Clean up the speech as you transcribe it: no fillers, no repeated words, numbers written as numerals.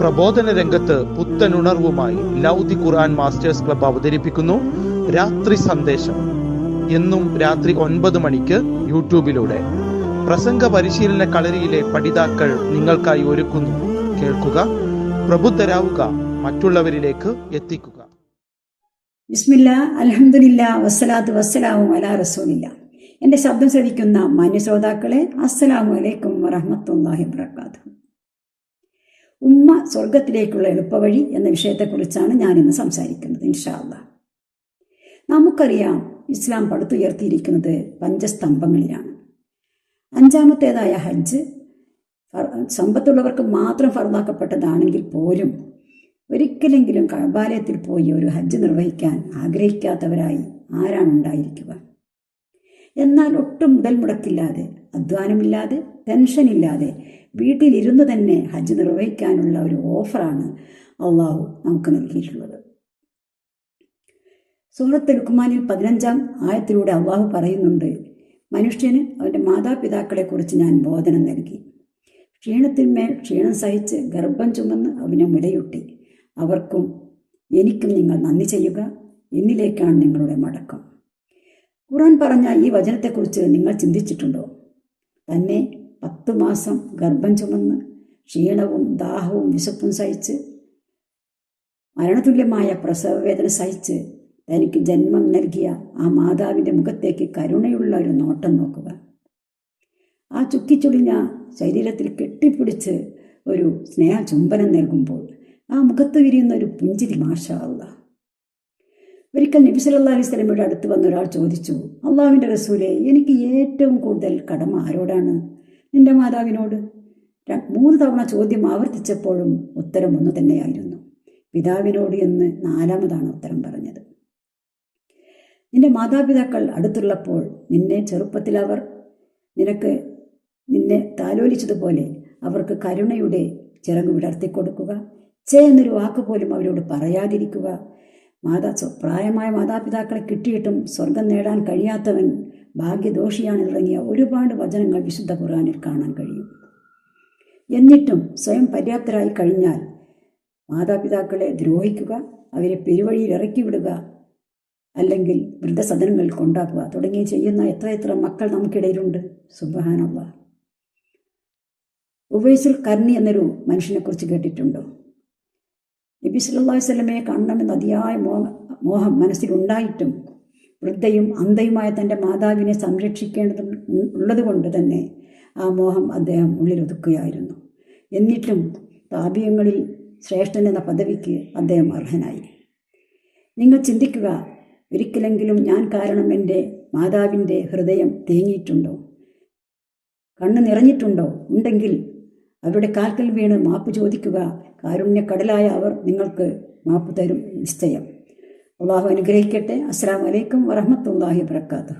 പ്രബോധന രംഗത്ത് പുത്തനുണർവുമായി ലൗദി ഖുർആൻ masters club അവതരിപ്പിക്കുന്നു രാത്രി സന്ദേശം. എന്നും രാത്രി 9 മണിക്ക് യൂട്യൂബിലൂടെ പ്രസംഗ പരിശീലന കളരിയിലെ പഠിതാക്കൾ നിങ്ങൾക്കായി ഒരുക്കുന്നു. കേൾക്കുക, പ്രബുദ്ധരാവുക, മറ്റുള്ളവരിലേക്ക് എത്തിക്കുക. ബിസ്മില്ലാ, അൽഹംദുലില്ലാ, വസ്സലാത്തു വസ്സലാമു അലാ റസൂലില്ലാ. എൻ്റെ ശബ്ദം ശ്രവിക്കുന്ന മാന്യ ശ്രോതാക്കളെ, അസ്സലാമു അലൈക്കും വറഹ്മത്തുള്ളാഹി വബറകാതുഹു. ഉമ്മ സ്വർഗത്തിലേക്കുള്ള എളുപ്പവഴി എന്ന വിഷയത്തെക്കുറിച്ചാണ് ഞാനിന്ന് സംസാരിക്കുന്നത്, ഇൻഷാ അല്ലാഹ്. നമുക്കറിയാം, ഇസ്ലാം പടുത്തുയർത്തിയിരിക്കുന്നത് പഞ്ചസ്തംഭങ്ങളിലാണ്. 5-ാമത്തേതായ ഹജ്ജ് സമ്പത്തുള്ളവർക്ക് മാത്രം ഫർദാക്കപ്പെട്ടതാണെങ്കിൽ പോലും ഒരിക്കലെങ്കിലും കഅബാലയത്തിൽ പോയി ഒരു ഹജ്ജ് നിർവഹിക്കാൻ ആഗ്രഹിക്കാത്തവരായി ആരാണ് ഉണ്ടായിരിക്കുക? എന്നാൽ ഒട്ടും മുതൽ മുടക്കില്ലാതെ, അധ്വാനമില്ലാതെ, ടെൻഷനില്ലാതെ വീട്ടിലിരുന്ന് തന്നെ ഹജ്ജ് നിർവഹിക്കാനുള്ള ഒരു ഓഫറാണ് അള്ളാഹു നമുക്ക് നൽകിയിട്ടുള്ളത്. സൂറത്തുൽ ലുഖ്മാനിൽ 15-ാം ആയത്തിലൂടെ അള്ളാഹു പറയുന്നുണ്ട്, മനുഷ്യന് അവൻ്റെ മാതാപിതാക്കളെക്കുറിച്ച് ഞാൻ ബോധനം നൽകി. ക്ഷീണത്തിന്മേൽ ക്ഷീണം സഹിച്ച് ഗർഭം ചുമന്ന് അവനെ മുലയൂട്ടി. അവർക്കും എനിക്കും നിങ്ങൾ നന്ദി ചെയ്യുക, എന്നിലേക്കാണ് നിങ്ങളുടെ മടക്കം. ഖുർആൻ പറഞ്ഞ ഈ വചനത്തെക്കുറിച്ച് നിങ്ങൾ ചിന്തിച്ചിട്ടുണ്ടോ? തന്നെ 10 മാസം ഗർഭം ചുമന്ന് ക്ഷീണവും ദാഹവും വിശപ്പും സഹിച്ച് മരണതുല്യമായ പ്രസവവേദന സഹിച്ച് തനിക്ക് ജന്മം നൽകിയ ആ മാതാവിൻ്റെ മുഖത്തേക്ക് കരുണയുള്ള ഒരു നോട്ടം നോക്കുക. ആ ചുക്കിച്ചുളിഞ്ഞ ശരീരത്തിൽ കെട്ടിപ്പിടിച്ച് ഒരു സ്നേഹ ചുംബനം നൽകുമ്പോൾ ആ മുഖത്ത് വിരിയുന്ന ഒരു പുഞ്ചിരി, മാഷാ അല്ലാഹ്. ഒരിക്കൽ നബി സല്ലല്ലാഹു അലൈഹി വസല്ലമയുടെ അടുത്ത് വന്ന ഒരാൾ ചോദിച്ചു, അള്ളാഹുവിൻ്റെ റസൂലേ, എനിക്ക് ഏറ്റവും കൂടുതൽ കടമ ആരോടാണ്? നിന്റെ മാതാവിനോട്. 3 തവണ ചോദ്യം ആവർത്തിച്ചപ്പോഴും ഉത്തരം ഒന്ന് തന്നെയായിരുന്നു, പിതാവിനോട് എന്ന് 4-മതാണ് ഉത്തരം പറഞ്ഞത്. നിന്റെ മാതാപിതാക്കൾ അടുത്തുള്ളപ്പോൾ നിന്നെ ചെറുപ്പത്തിൽ അവർ നിന്നെ താലോലിച്ചതുപോലെ അവർക്ക് കരുണയുടെ ചിറക് വിടർത്തിക്കൊടുക്കുക. എന്നൊരു വാക്ക് പോലും അവരോട് പറയാതിരിക്കുക. പ്രായമായ മാതാപിതാക്കളെ കിട്ടിയിട്ടും സ്വർഗം നേടാൻ കഴിയാത്തവൻ ഭാഗ്യദോഷിയാണ് തുടങ്ങിയ ഒരുപാട് വചനങ്ങൾ വിശുദ്ധ ഖുർആനിൽ കാണാൻ കഴിയും. എന്നിട്ടും സ്വയം പര്യാപ്തരായി കഴിഞ്ഞാൽ മാതാപിതാക്കളെ ദ്രോഹിക്കുക, അവരെ പെരുവഴിയിൽ ഇറക്കി വിടുക, അല്ലെങ്കിൽ വൃദ്ധസദനങ്ങളിൽ കൊണ്ടാക്കുക തുടങ്ങി ചെയ്യുന്ന എത്ര മക്കൾ നമുക്കിടയിലുണ്ട്. സുബ്ഹാനല്ലാഹ്. ഉവൈസുൽ ഖർനി എന്നൊരു മനുഷ്യനെക്കുറിച്ച് കേട്ടിട്ടുണ്ടോ? നബി സല്ലല്ലാഹു അലൈഹി വസല്ലമയെ കാണണമെന്ന് അതിയായ മോഹം മനസ്സിലുണ്ടായിട്ടും വൃദ്ധയും അന്ധയുമായ തൻ്റെ മാതാവിനെ സംരക്ഷിക്കേണ്ടതുള്ളത് കൊണ്ട് തന്നെ ആ മോഹം അദ്ദേഹം ഉള്ളിലൊതുക്കുകയായിരുന്നു. എന്നിട്ടും താബിയങ്ങളിൽ ശ്രേഷ്ഠൻ എന്ന പദവിക്ക് അദ്ദേഹം അർഹനായി. നിങ്ങൾ ചിന്തിക്കുക, ഒരിക്കലെങ്കിലും ഞാൻ കാരണം എൻ്റെ മാതാവിൻ്റെ ഹൃദയം തേങ്ങിയിട്ടുണ്ടോ? കണ്ണ് നിറഞ്ഞിട്ടുണ്ടോ? ഉണ്ടെങ്കിൽ അവരുടെ കാൽക്കൽ വീണ് മാപ്പ് ചോദിക്കുക. കാരുണ്യക്കടലായ അവർ നിങ്ങൾക്ക് മാപ്പ് തരും, നിശ്ചയം. അള്ളാഹു അനുഗ്രഹിക്കട്ടെ. അസ്സലാമു അലൈക്കും വറഹ്മത്തുള്ളാഹി വബറകാതുഹു.